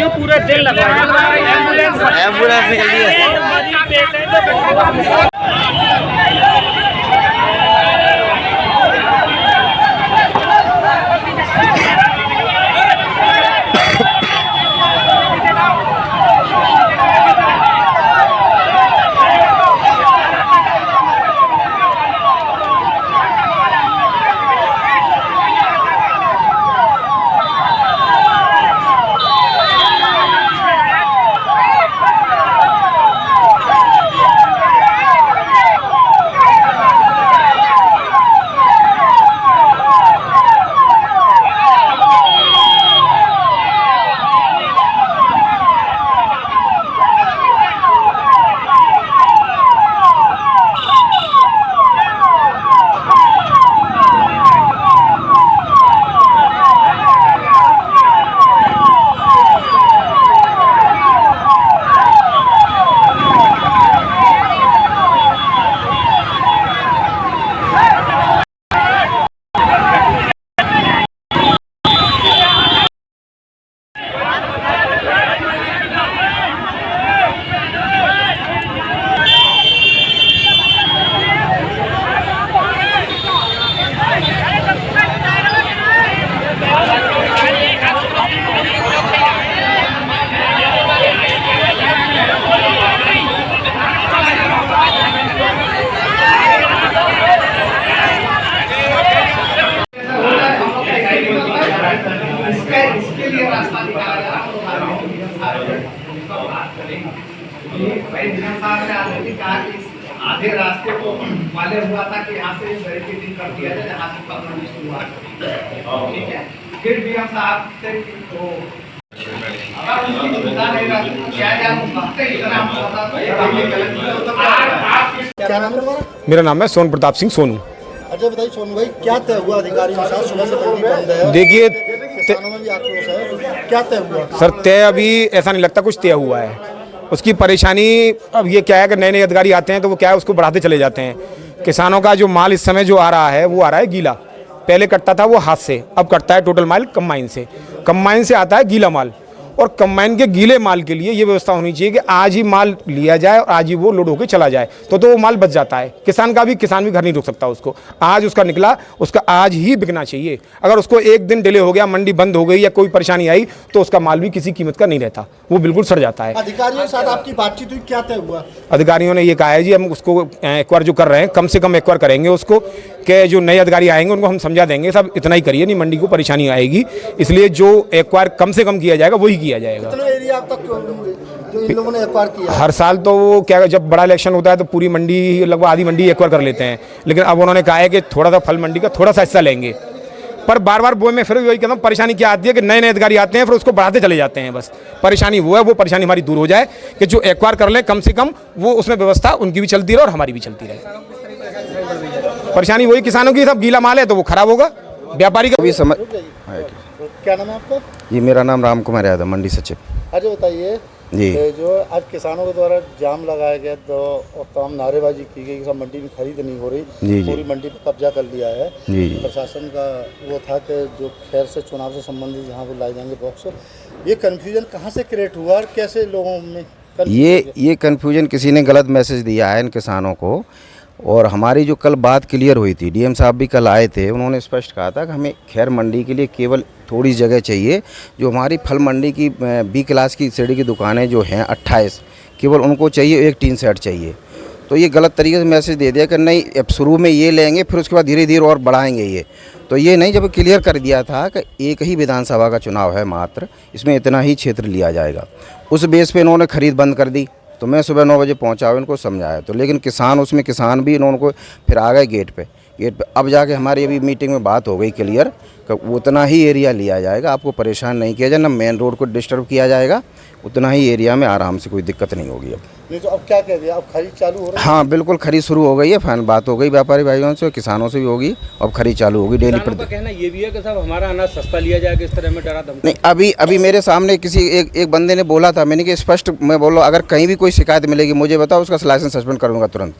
क्यों पूरे दिन लगा एम्बुलेंस निकली है। आधे रास्ते को वाले हुआ था कि यहाँ से बैरिकेडिंग कर दिया जाए, यहाँ से पकड़ने की शुरुआत करी, ठीक है। फिर भी हम साहब से तो अगर उसकी चिंता नहीं रहती क्या इतना हम पता तो क्या नाम है तुम्हारा? मेरा नाम है सोन प्रताप सिंह सोनू। अच्छा बताइए सोनू भाई, क्या तय हुआ अधिकारियों के साथ? सुबह से मंडी बंद है, देखिए किसानों में भी आक्रोश है, क्या तय हुआ? सर, तय अभी ऐसा नहीं लगता कुछ तय हुआ है। उसकी परेशानी अब ये क्या है कि नए नए अधिकारी आते हैं तो वो क्या है उसको बढ़ाते चले जाते हैं। किसानों का जो माल इस समय जो आ रहा है वो आ रहा है गीला। पहले कटता था वो हाथ से, अब कटता है टोटल माल कंबाइन से। कंबाइन से आता है गीला माल, और कंबाइन के गीले माल के लिए ये व्यवस्था होनी चाहिए कि आज ही माल लिया जाए और आज ही वो लोड होकर चला जाए, तो वो माल बच जाता है। किसान भी घर नहीं रोक सकता उसको। आज उसका निकला, उसका आज ही बिकना चाहिए। अगर उसको एक दिन डिले हो गया, मंडी बंद हो गई या कोई परेशानी आई तो उसका माल भी किसी कीमत का नहीं रहता, वो बिल्कुल सड़ जाता है। अधिकारियों के साथ आपकी बातचीत हुई, क्या तय हुआ? अधिकारियों ने ये कहा है जी हम उसको एक बार जो कर रहे हैं कम से कम एक बार करेंगे उसको, कि जो नए अधिकारी आएंगे उनको हम समझा देंगे सब इतना ही करिए, नहीं मंडी को परेशानी आएगी। इसलिए जो एक बार कम से कम किया जाएगा वही किया जाएगा। एरिया अब तक जो इन लोगों ने एक्वायर किया हर साल तो वो क्या, जब बड़ा इलेक्शन होता है तो पूरी मंडी लगभग आधी मंडी एक्वायर कर लेते हैं, लेकिन अब उन्होंने कहा है कि थोड़ा सा फल मंडी का थोड़ा सा हिस्सा लेंगे। पर बार बार वो में फिर वही कहता हूँ, परेशानी क्या आती है कि नए नए अधिकारी आते हैं फिर उसको बढ़ाते चले जाते हैं। बस परेशानी वो है, वो परेशानी हमारी दूर हो जाए कि जो एक्वायर कर लें कम से कम, वो उसमें व्यवस्था उनकी भी चलती रहे और हमारी भी चलती रहे। परेशानी वही किसानों की, सब गीला माल है तो वो खराब होगा, व्यापारी का भी समझ। क्या नाम है आपका? जी मेरा नाम राम कुमार यादव, मंडी सचिव। अच्छा बताइए जी, जो आज किसानों के द्वारा जाम लगाया गया तो और तमाम नारेबाजी की गई, सब मंडी में खरीद नहीं हो रही, जी पूरी मंडी पर कब्जा कर लिया है। जी प्रशासन का वो था कि जो खैर से चुनाव से संबंधित जहाँ वो लाए जाएंगे बॉक्स, ये कन्फ्यूजन कहाँ से क्रिएट हुआ और कैसे लोगों में ये कन्फ्यूजन किसी ने गलत मैसेज दिया है इन किसानों को। और हमारी जो कल बात क्लियर हुई थी, डीएम साहब भी कल आए थे, उन्होंने स्पष्ट कहा था कि हमें खैर मंडी के लिए केवल थोड़ी जगह चाहिए। जो हमारी फल मंडी की बी क्लास की सीढ़ी की दुकानें जो हैं 28, केवल उनको चाहिए एक टीन सेट चाहिए। तो ये गलत तरीके से मैसेज दे दिया कि नहीं अब शुरू में ये लेंगे फिर उसके बाद धीरे धीरे और बढ़ाएंगे ये। तो ये नहीं, जब क्लियर कर दिया था कि एक ही विधानसभा का चुनाव है मात्र, इसमें इतना ही क्षेत्र लिया जाएगा, उस बेस पे इन्होंने खरीद बंद कर दी। तो मैं सुबह 9 बजे पहुंचा, इनको समझाया तो, लेकिन किसान भी इन्होंने को फिर आ गए गेट पे। अब जाके हमारी अभी मीटिंग में बात हो गई क्लियर कि उतना ही एरिया लिया जाएगा, आपको परेशान नहीं किया जाए, ना मेन रोड को डिस्टर्ब किया जाएगा, उतना ही एरिया में आराम से कोई दिक्कत नहीं होगी। अब नहीं तो अब क्या कह दिया, अब खरीद चालू हो रही है? हाँ बिल्कुल, खरीद शुरू हो गई है, फाइनल बात हो गई व्यापारी भाइयों से, किसानों से भी होगी, अब खरीद चालू होगी डेली पर। कहना ये भी है कि साहब हमारा अनाज सस्ता लिया जाएगा, इस तरह में डरा धमकी नहीं। अभी मेरे सामने किसी एक बंदे ने बोला था, मैंने कि स्पष्ट मैं बोल रहा हूँ, अगर कहीं भी कोई शिकायत मिलेगी मुझे बताओ, उसका लाइसेंस सस्पेंड करूँगा तुरंत।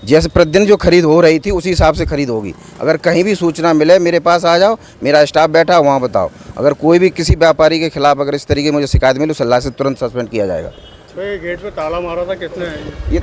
जैसे प्रतिदिन जो खरीद हो रही थी उसी हिसाब से खरीद होगी। अगर कहीं भी सूचना मिले मेरे पास आ जाओ, मेरा स्टाफ बैठा वहाँ बताओ। अगर कोई भी किसी व्यापारी के खिलाफ अगर इस तरीके की मुझे शिकायत मिली, उसे तुरंत सस्पेंड किया जाएगा। तो ये गेट पे ताला मारा था किसने? ये